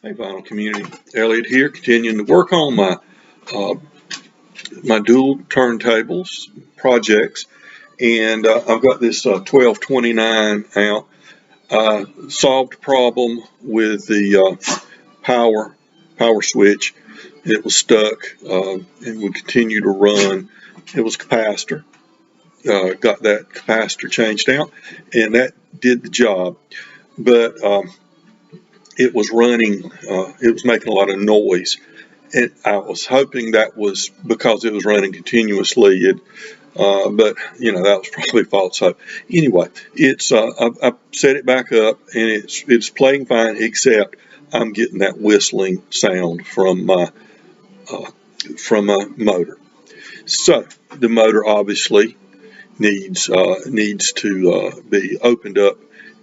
Hey, Vinyl Community, Elliot here, continuing to work on my my dual turntables projects, and I've got this 1229 out. I solved a problem with the power switch. It was stuck and would continue to run. It was capacitor. Got that capacitor changed out, and that did the job, but it was running, it was making a lot of noise, and I was hoping that was because it was running continuously. But you know, that was probably false hope. Anyway, it's I've set it back up, and it's playing fine, except I'm getting that whistling sound from my motor. So the motor obviously needs to be opened up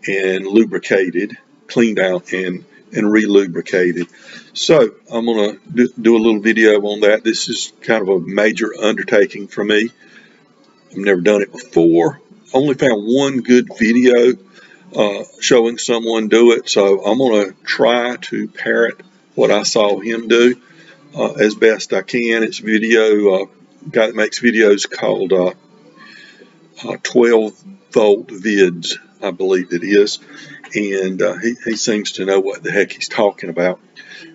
and lubricated, cleaned out, and re-lubricated. So I'm going to do a little video on that. This is kind of a major undertaking for me. I've never done it before. Only found one good video showing someone do it, so I'm going to try to parrot what I saw him do as best I can. It's a video, guy that makes videos called 12-volt vids, I believe it is, and he seems to know what the heck he's talking about.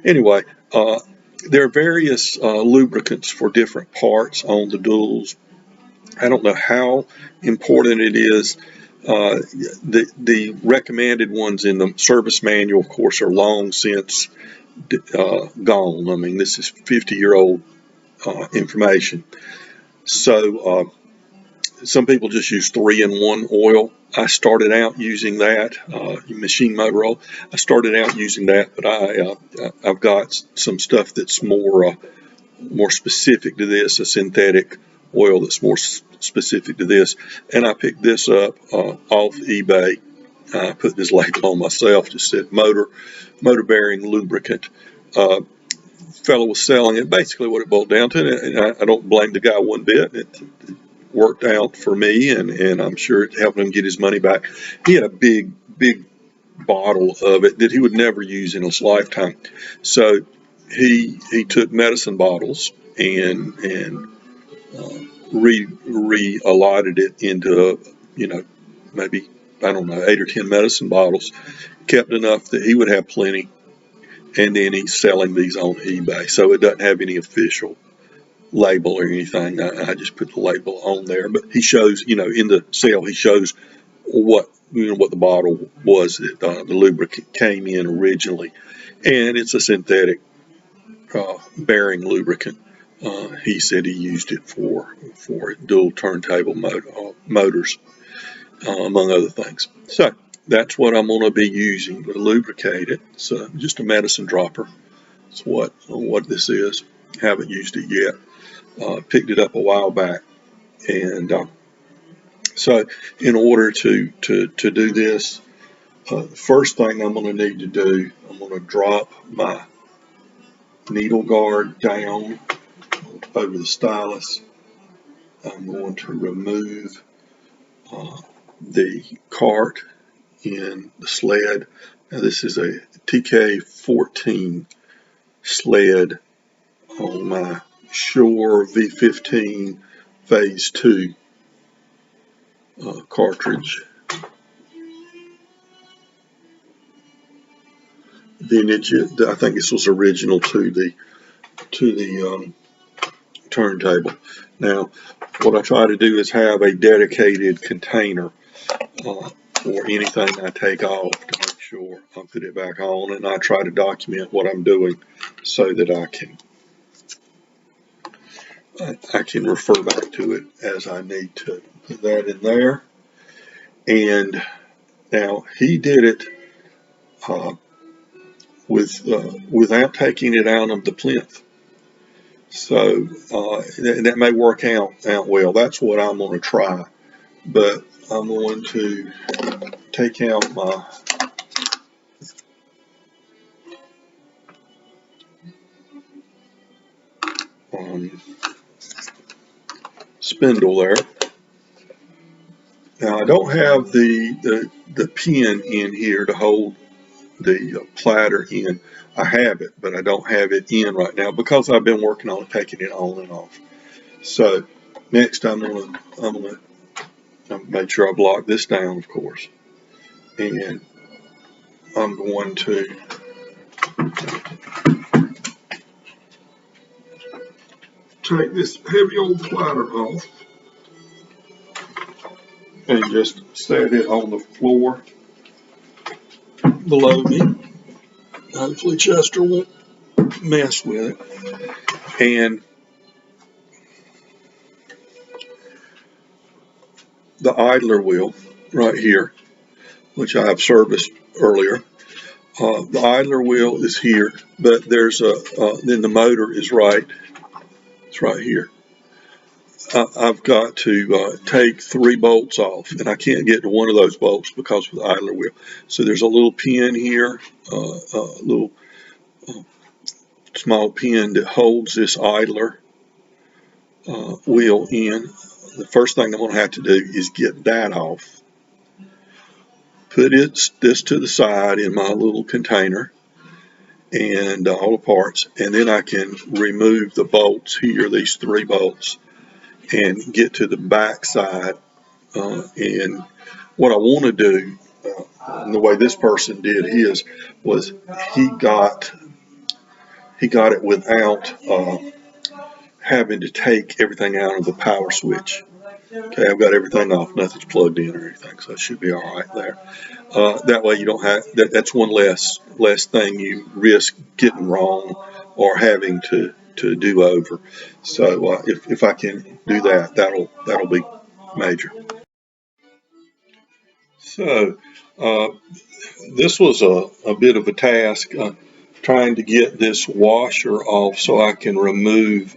Anyway, there are various lubricants for different parts on the duals. I don't know how important it is. The recommended ones in the service manual, of course, are long since gone. I mean, this is 50-year-old information. So some people just use 3-in-1 oil. I started out using that, machine motor oil. I started out using that, but I've got some stuff that's more specific to this, a synthetic oil that's more specific to this. And I picked this up off eBay. I put this label on myself, just said motor bearing lubricant. Fellow was selling it. Basically what it boiled down to, and I don't blame the guy one bit. It worked out for me, and I'm sure it helped him get his money back. He had a big bottle of it that he would never use in his lifetime. So he took medicine bottles and re-allotted it into, maybe, I don't know, 8 or 10 medicine bottles, kept enough that he would have plenty, and then he's selling these on eBay. So it doesn't have any official label or anything. I just put the label on there, but he shows, in the sale, he shows what the bottle was that the lubricant came in originally, and it's a synthetic bearing lubricant. He said he used it for dual turntable motors, among other things. So that's what I'm going to be using to lubricate it. It's just a medicine dropper. That's what this is. Haven't used it yet. Picked it up a while back, and so in order to do this, the first thing I'm going to need to do, I'm going to drop my needle guard down over the stylus. I'm going to remove the cart in the sled. Now this is a TK14 sled on my Shore V15 Phase 2 cartridge. Vintage. I think this was original to the turntable. Now, what I try to do is have a dedicated container for anything I take off to make sure I put it back on, and I try to document what I'm doing so that I can refer back to it as I need to. Put that in there. And now he did it without taking it out of the plinth. So that may work out well. That's what I'm going to try. But I'm going to take out my spindle there. Now I don't have the pin in here to hold the platter in. I have it, but I don't have it in right now because I've been working on taking it on and off. So next I'm gonna make sure I block this down, of course, and I'm going to take this heavy old platter off and just set it on the floor below me. Hopefully Chester won't mess with it. And the idler wheel right here, which I have serviced earlier. The idler wheel is here, but there's then the motor is right. It's right here. I've got to take 3 bolts off, and I can't get to one of those bolts because of the idler wheel. So there's a little pin here, a little small pin that holds this idler wheel in. The first thing I'm going to have to do is get that off. Put this to the side in my little container and all the parts, and then I can remove the bolts here, these 3 bolts, and get to the back side. And what I want to do, and the way this person did his, was he got it without having to take everything out of the power switch. Okay, I've got everything off, nothing's plugged in or anything, so it should be all right there. That way you don't have, that's one less thing you risk getting wrong or having to do over. So if I can do that, that'll be major. So this was a bit of a task, trying to get this washer off so I can remove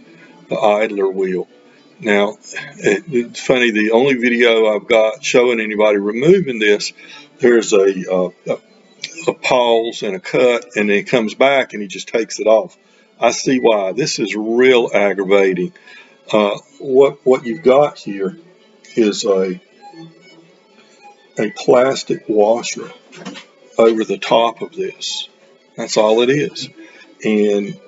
the idler wheel. Now, it's funny, the only video I've got showing anybody removing this, there's a pause and a cut, and then it comes back and he just takes it off. I see why. This is real aggravating. What you've got here is a plastic washer over the top of this. That's all it is. And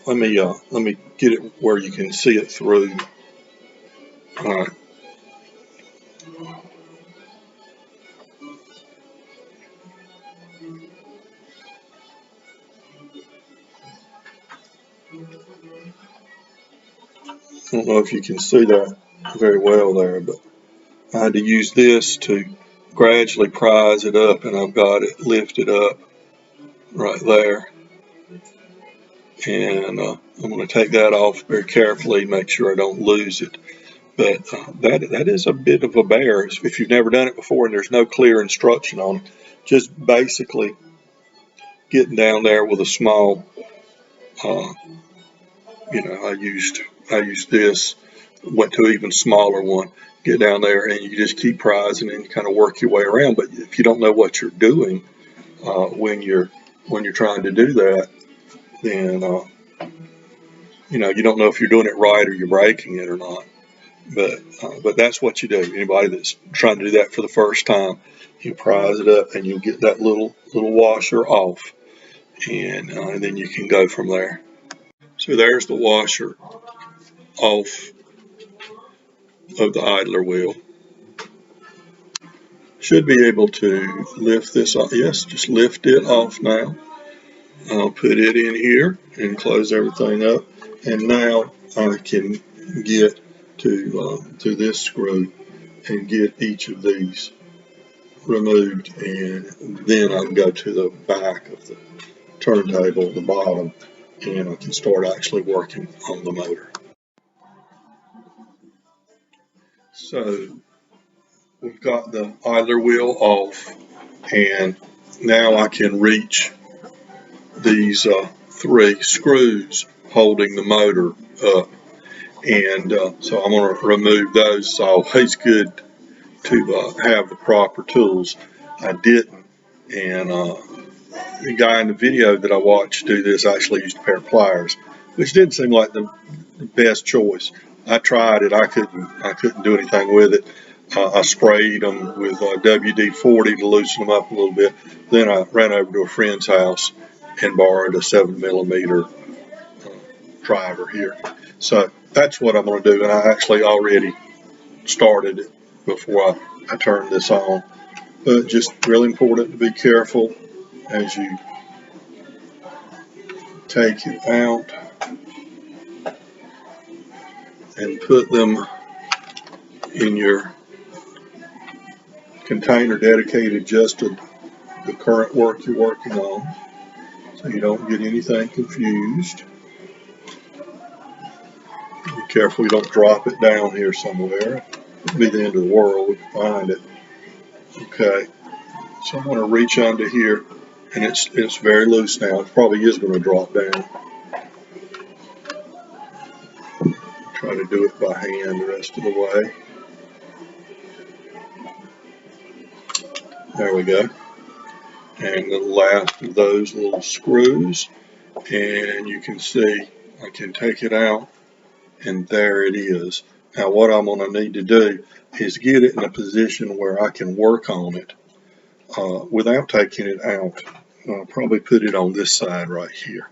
let me get it where you can see it through. All right. I don't know if you can see that very well there, but I had to use this to gradually prise it up, and I've got it lifted up right there. And I'm going to take that off very carefully, make sure I don't lose it. But that is a bit of a bear if you've never done it before and there's no clear instruction on it. Just basically getting down there with a small, I used this, went to an even smaller one. Get down there and you just keep prising and you kind of work your way around. But if you don't know what you're doing when you're trying to do that, then you don't know if you're doing it right or you're breaking it or not. But that's what you do. Anybody that's trying to do that for the first time, you prise it up and you'll get that little washer off, and then you can go from there. So there's the washer off of the idler wheel. Should be able to lift this off. Yes, just lift it off now. I'll put it in here and close everything up, and now I can get to this screw and get each of these removed, and then I can go to the back of the turntable, the bottom, and I can start actually working on the motor. So we've got the idler wheel off, and now I can reach these 3 screws holding the motor up, and so I'm going to remove those. It's always good to have the proper tools. I didn't, and the guy in the video that I watched do this actually used a pair of pliers, which didn't seem like the best choice. I tried it. I couldn't do anything with it. I sprayed them with WD-40 to loosen them up a little bit. Then I ran over to a friend's house and borrowed a 7mm driver here. So that's what I'm going to do, and I actually already started it before I turned this on. But just really important to be careful as you take it out and put them in your container dedicated just to the current work you're working on, so you don't get anything confused. Be careful you don't drop it down here somewhere. It'd be the end of the world. We can find it. Okay, so I'm going to reach under here, and it's very loose now. It probably is going to drop down. Try to do it by hand the rest of the way. There we go. And the last of those little screws, and you can see I can take it out, and there it is. Now what I'm going to need to do is get it in a position where I can work on it without taking it out. I'll probably put it on this side right here.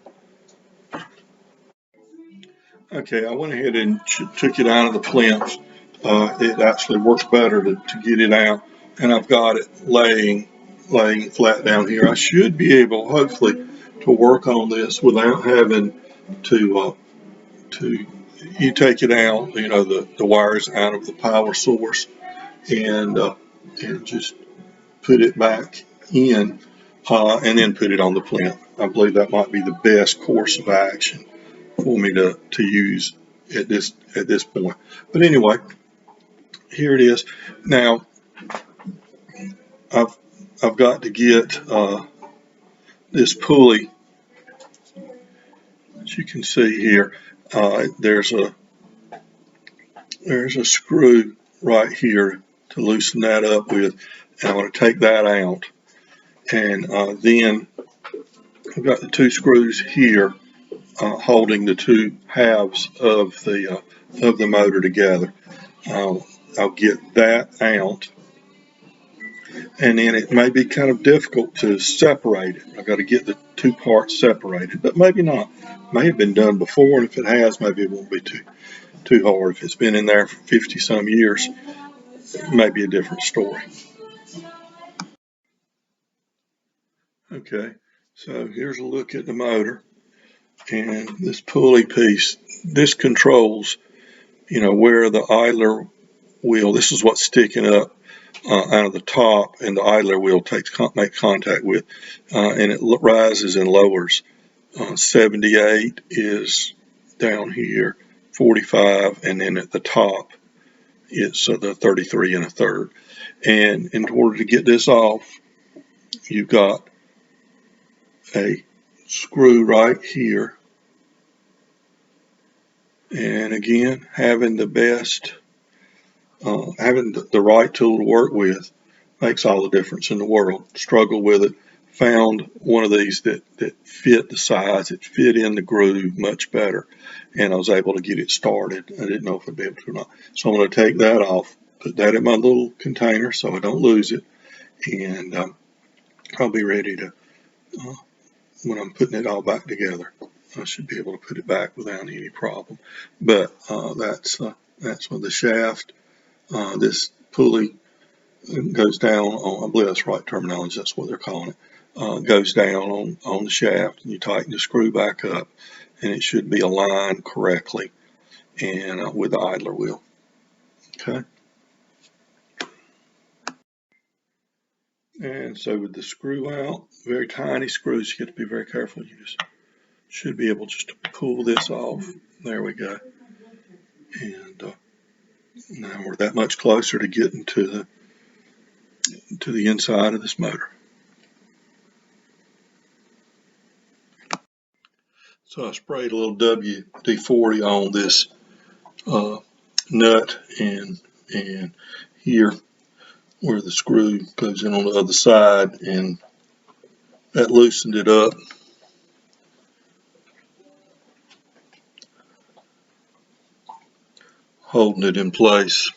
Okay, I went ahead and took it out of the plinth. It actually works better to get it out, and I've got it laying flat down here. I should be able, hopefully, to work on this without having to you take it out, you know, the wires out of the power source, and just put it back in, and then put it on the plinth. I believe that might be the best course of action for me to use at this point. But anyway, here it is. Now I've got to get this pulley, as you can see here. There's a screw right here to loosen that up with, and I'm going to take that out. And then I've got the two screws here holding the two halves of the motor together. I'll get that out, and then it may be kind of difficult to separate it. I've got to get the two parts separated, but maybe not. It may have been done before, and if it has, maybe it won't be too hard. If it's been in there for 50 some years, it may be a different story. Okay, so here's a look at the motor, and this pulley piece, this controls, you know, where the idler wheel, this is what's sticking up out of the top, and the idler wheel make contact with, and it rises and lowers. 78 is down here, 45, and then at the top it's the 33 1/3. And in order to get this off, you've got a screw right here, and again, having the right tool to work with makes all the difference in the world. Struggled with it, found one of these that fit the size, it fit in the groove much better, and I was able to get it started. I didn't know if I'd be able to or not. So I'm going to take that off, put that in my little container so I don't lose it, and I'll be ready to, when I'm putting it all back together, I should be able to put it back without any problem. But that's with the shaft. This pulley goes down on, I believe that's right terminology, that's what they're calling it, goes down on the shaft, and you tighten the screw back up, and it should be aligned correctly and with the idler wheel. Okay. And so with the screw out, very tiny screws, you have to be very careful. You just should be able just to pull this off. There we go. And now we're that much closer to getting to the inside of this motor. So I sprayed a little WD-40 on this nut and here where the screw goes in on the other side, and that loosened it up. Holding it in place.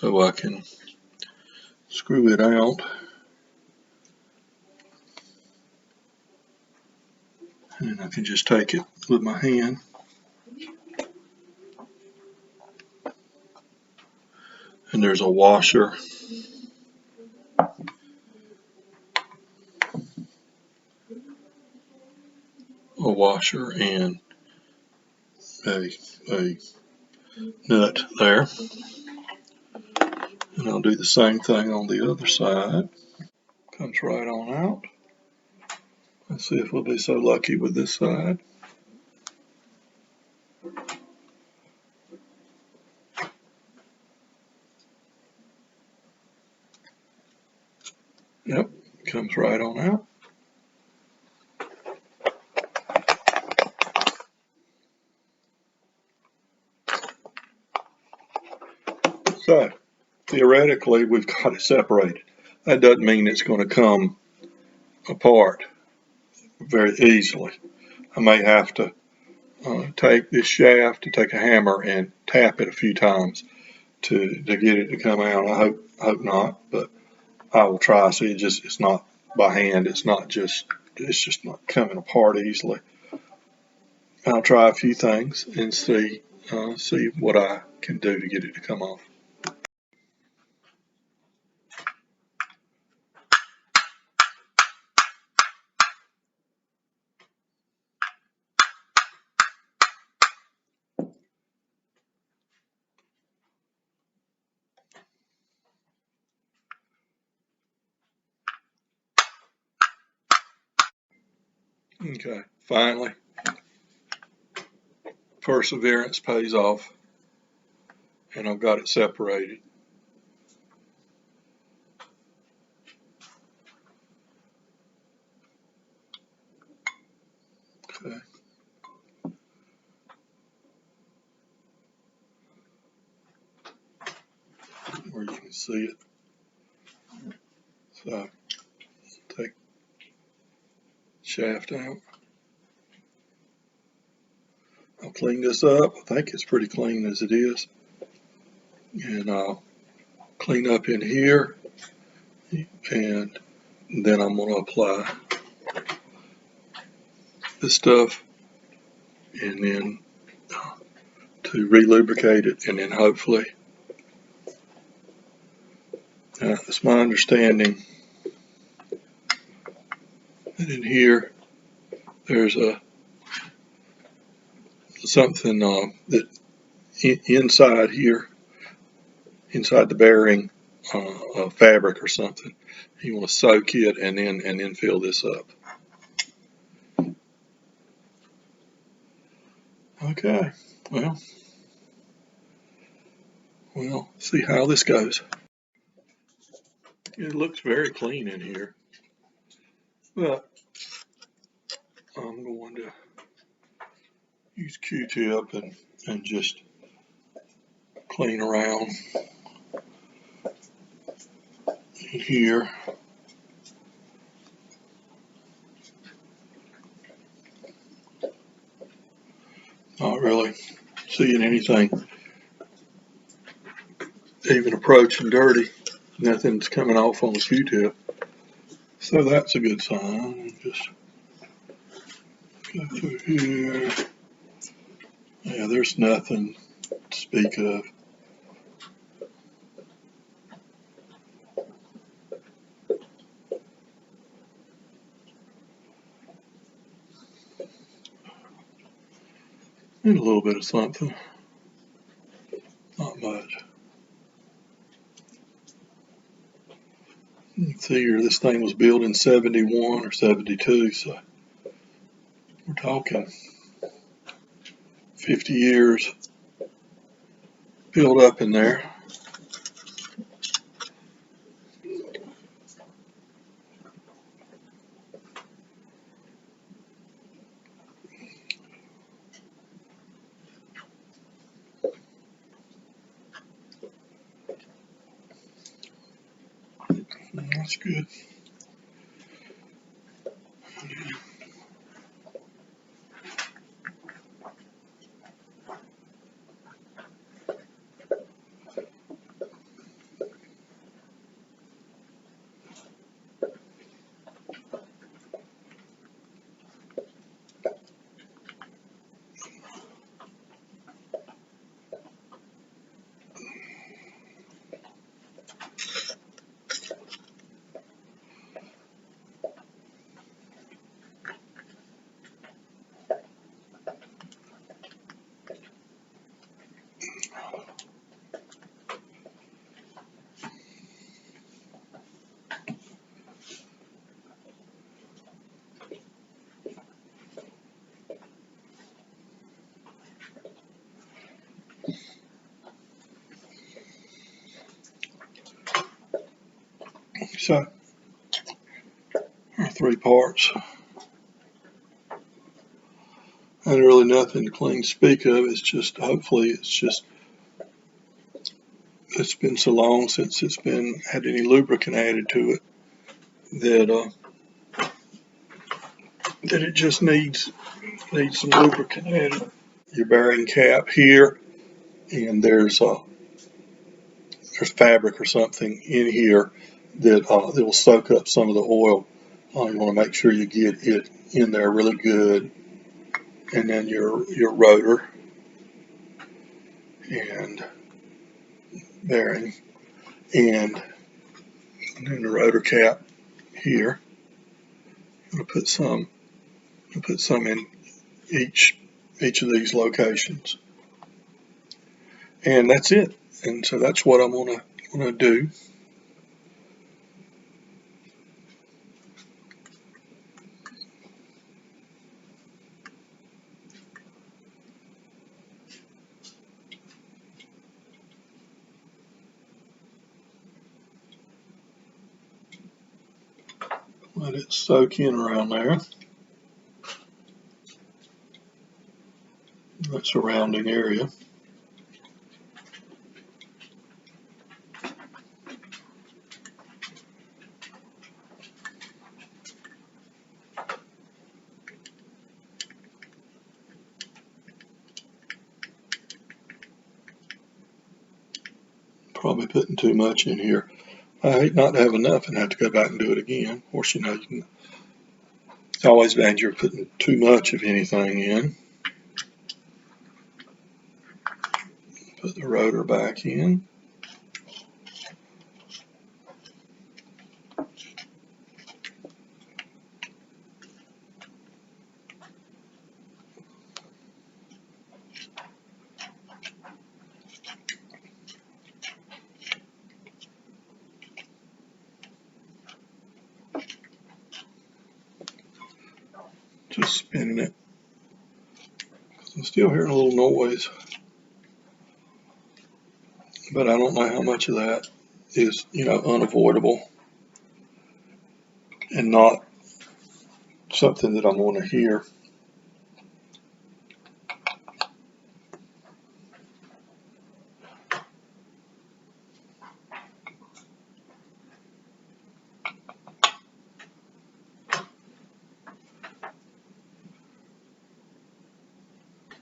so I can screw it out. And I can just take it with my hand. And there's a washer. And a nut there. And I'll do the same thing on the other side. Comes right on out. Let's see if we'll be so lucky with this side. Yep, comes right on out. So, theoretically, we've got it separated. That doesn't mean it's going to come apart very easily. I may have to take this shaft, to take a hammer and tap it a few times to get it to come out. I hope not, but I will try. See, it's not by hand. It's just not coming apart easily. I'll try a few things and see what I can do to get it to come off. Okay, finally, perseverance pays off, and I've got it separated. Okay. Where you can see it. So, take shaft out. I'll clean this up. I think it's pretty clean as it is. And I'll clean up in here, and then I'm going to apply this stuff, and then to re-lubricate it, and then hopefully, it's my understanding that in here there's something that inside here, inside the bearing, fabric or something. You want to soak it and then fill this up. Okay, well, we'll see how this goes. It looks very clean in here, but I'm going to use Q-tip and just clean around in here. Not really seeing anything even approaching dirty. Nothing's coming off on the Q-tip. So that's a good sign. Just go through here. Yeah, there's nothing to speak of. And a little bit of something. Not much. You can see here this thing was built in 71 or 72, so we're talking 50 years built up in there. That's good. So, there are 3 parts. And really nothing to clean speak of. It's just, hopefully, it's been so long since it's been had any lubricant added to it that it just needs some lubricant added. Your bearing cap here, and there's fabric or something in here that will soak up some of the oil. You want to make sure you get it in there really good. And then your rotor and bearing, and then the rotor cap here. I'm going to put some in each of these locations, and that's it. And so that's what I'm gonna do. Let it soak in around there. That surrounding area. Probably putting too much in here. I hate not to have enough and have to go back and do it again. Of course, you know, it's always danger of putting too much of anything in. Put the rotor back in. Just spinning it. I'm still hearing a little noise, but I don't know how much of that is, you know, unavoidable and not something that I'm going to hear.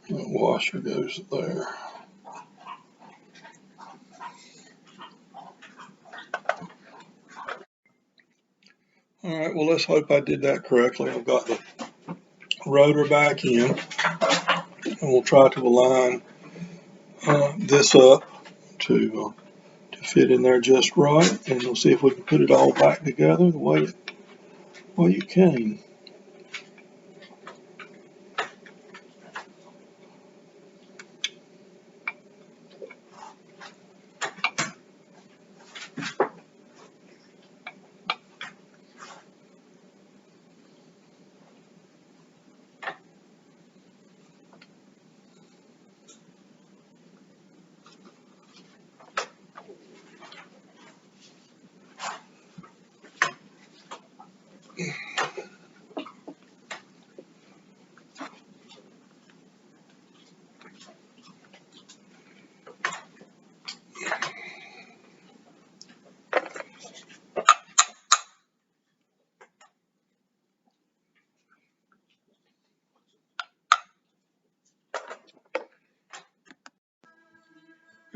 The washer goes there. All right, well, let's hope I did that correctly. I've got the rotor back in, and we'll try to align this up to fit in there just right, and we'll see if we can put it all back together the way it came.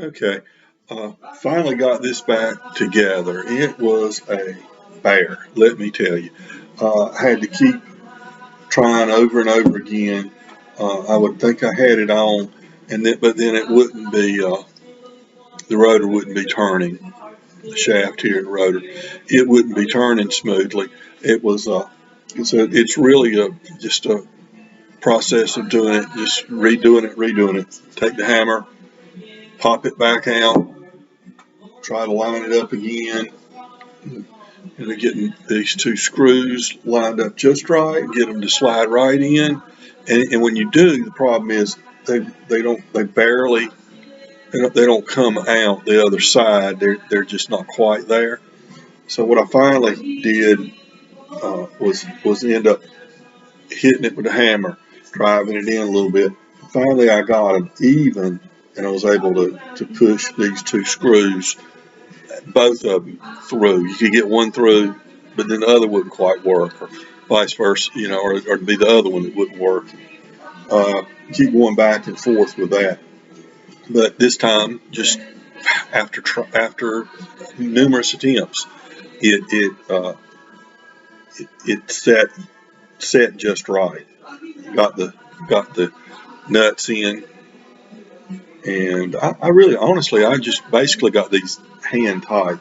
Okay, finally got this back together. It was a bear, let me tell you. I had to keep trying over and over again. I would think I had it on, but then it wouldn't be. The rotor wouldn't be turning. The shaft here, the rotor, it wouldn't be turning smoothly. It was. It's really just a process of doing it, just redoing it. Take the hammer, pop it back out, try to line it up again, and getting these 2 screws lined up just right, get them to slide right in. And when you do, the problem is they barely they don't come out the other side. They're just not quite there. So what I finally did was end up hitting it with a hammer, driving it in a little bit. Finally, I got them even, and I was able to push these two screws, both of them, through. You could get one through, but then the other wouldn't quite work, or vice versa, or it'd be the other one that wouldn't work. Keep going back and forth with that. But this time, just after numerous attempts, it set just right. Got the nuts in, and I really, honestly, I just basically got these hand tight.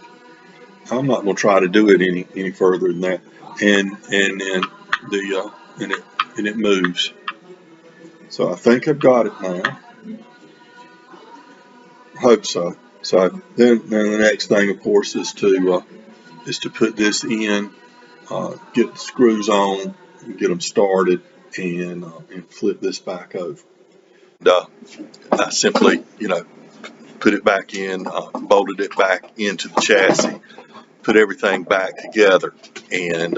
I'm not going to try to do it any further than that. And then the and it moves. So I think I've got it now. I hope so. So then the next thing, of course, is to put this in, get the screws on, get them started, and flip this back over. And I simply, put it back in, bolted it back into the chassis, put everything back together, and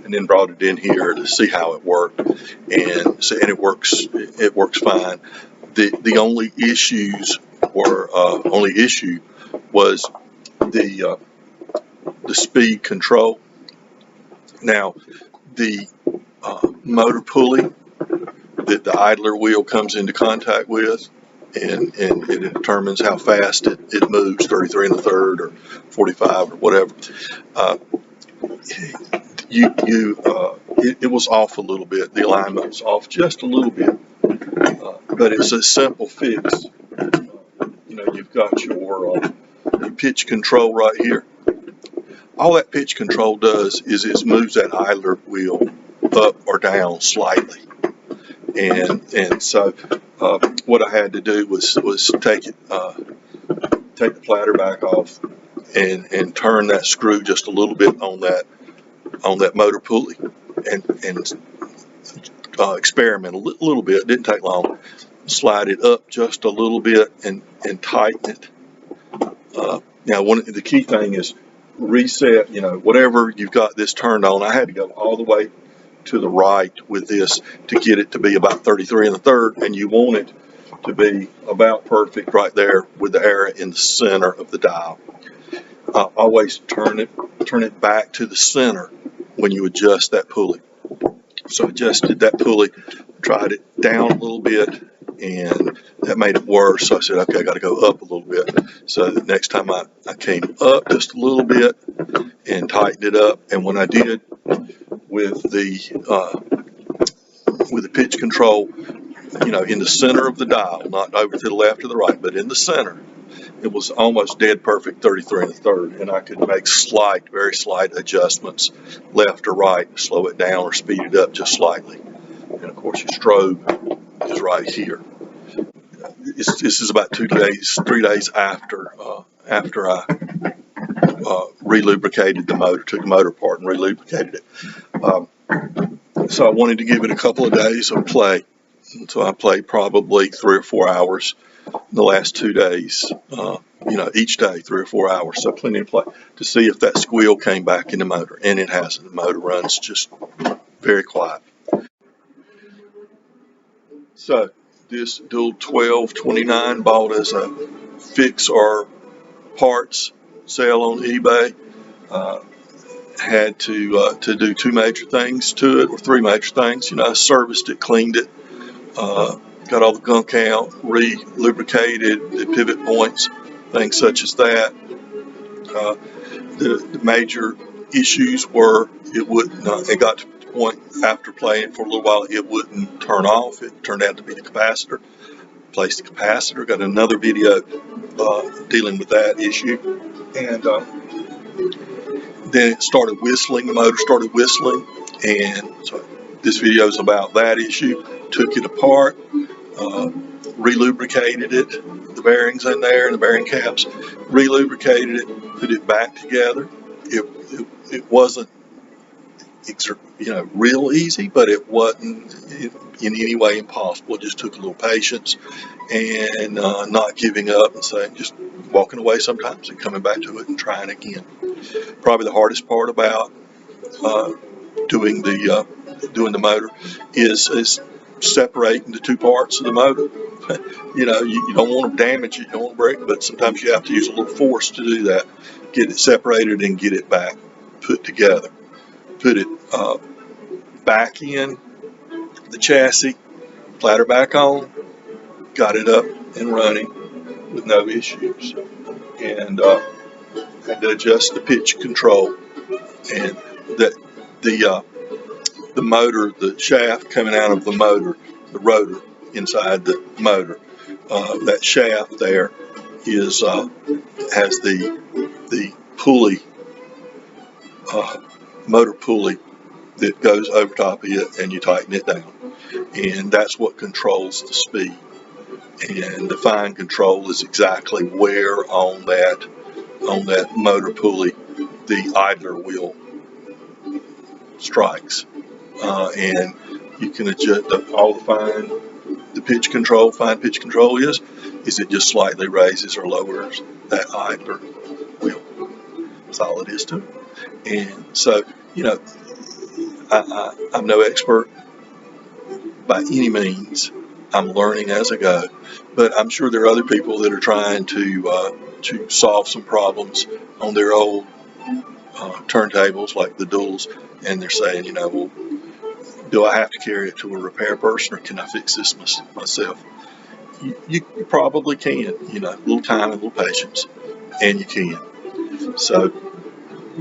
then brought it in here to see how it worked, and it works fine. The only issue was the speed control. Now the motor pulley that the idler wheel comes into contact with, and it determines how fast it moves, 33 1/3 or 45 or whatever. It was off a little bit. The alignment was off just a little bit, but it's a simple fix. You've got your pitch control right here. All that pitch control does is it moves that idler wheel up or down slightly. And so what I had to do was take the platter back off and turn that screw just a little bit on that motor pulley and experiment a little bit. It didn't take long. Slide it up just a little bit and tighten it. Now, the key thing is reset. Whatever you've got this turned on, I had to go all the way to the right with this to get it to be about 33 1/3, and you want it to be about perfect right there with the arrow in the center of the dial. Always turn it back to the center when you adjust that pulley. So adjusted that pulley, tried it down a little bit, and that made it worse. So I said, okay, I got to go up a little bit. So the next time I came up just a little bit and tightened it up. And when I did with the pitch control, in the center of the dial, not over to the left or the right, but in the center, it was almost dead perfect 33 1/3, and I could make very slight adjustments left or right, slow it down or speed it up just slightly. And of course, your strobe is right here. This is about 3 days after I re-lubricated the motor, took the motor apart and re-lubricated it. So I wanted to give it a couple of days of play. And so I played probably 3 or 4 hours the last 2 days, each day 3 or 4 hours, so plenty of play to see if that squeal came back in the motor, and it hasn't. The motor runs just very quiet. So this dual 1229 bought as a fix or parts sale on eBay. Had to do 2 major things to it, or 3 major things. I serviced it, cleaned it, got all the gunk out, re-lubricated the pivot points, things such as that. The major issues were it got to the point after playing for a little while it wouldn't turn off. It turned out to be the capacitor. Replaced the capacitor. Got another video dealing with that issue, and then it started whistling. The motor started whistling, and so this video is about that issue. Took it apart, re-lubricated it, the bearings in there and the bearing caps, re-lubricated it, put it back together. It wasn't real easy, but it wasn't in any way impossible. It just took a little patience and not giving up and saying, just walking away sometimes and coming back to it and trying again. Probably the hardest part about doing the motor is separating the two parts of the motor. You don't want to damage it, you don't want to break it, but sometimes you have to use a little force to do that. Get it separated and get it back put together. Put it back in the chassis, ladder back on, got it up and running with no issues, and adjust the pitch control, and that the motor, the shaft coming out of the motor, the rotor inside the motor, that shaft there is has the pulley, motor pulley that goes over top of it, and you tighten it down, and that's what controls the speed. And the fine control is exactly where on that motor pulley the idler wheel strikes, and you can adjust all the pitch control. Fine pitch control is it just slightly raises or lowers that idler wheel. That's all it is to it. And so, I'm no expert by any means. I'm learning as I go, but I'm sure there are other people that are trying to solve some problems on their old turntables like the duals, and they're saying, well, do I have to carry it to a repair person, or can I fix this myself? You probably can, a little time and a little patience, and you can. So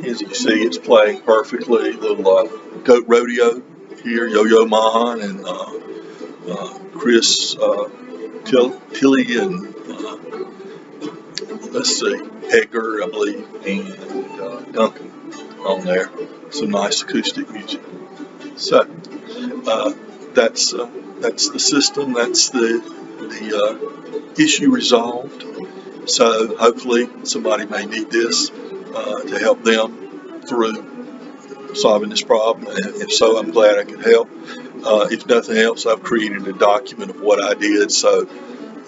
as you see, it's playing perfectly. Little goat rodeo here, Yo-Yo Ma and Chris Tilly and let's see, Edgar, I believe, and Duncan on there. Some nice acoustic music. So that's the system. That's the issue resolved. So hopefully somebody may need this to help them through solving this problem. And if so, I'm glad I could help. If nothing else, I've created a document of what I did. So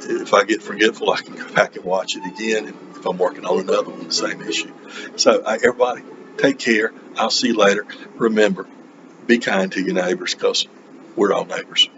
if I get forgetful, I can go back and watch it again. And if I'm working on another one, the same issue. So everybody, take care. I'll see you later. Remember, be kind to your neighbors, because we're all neighbors.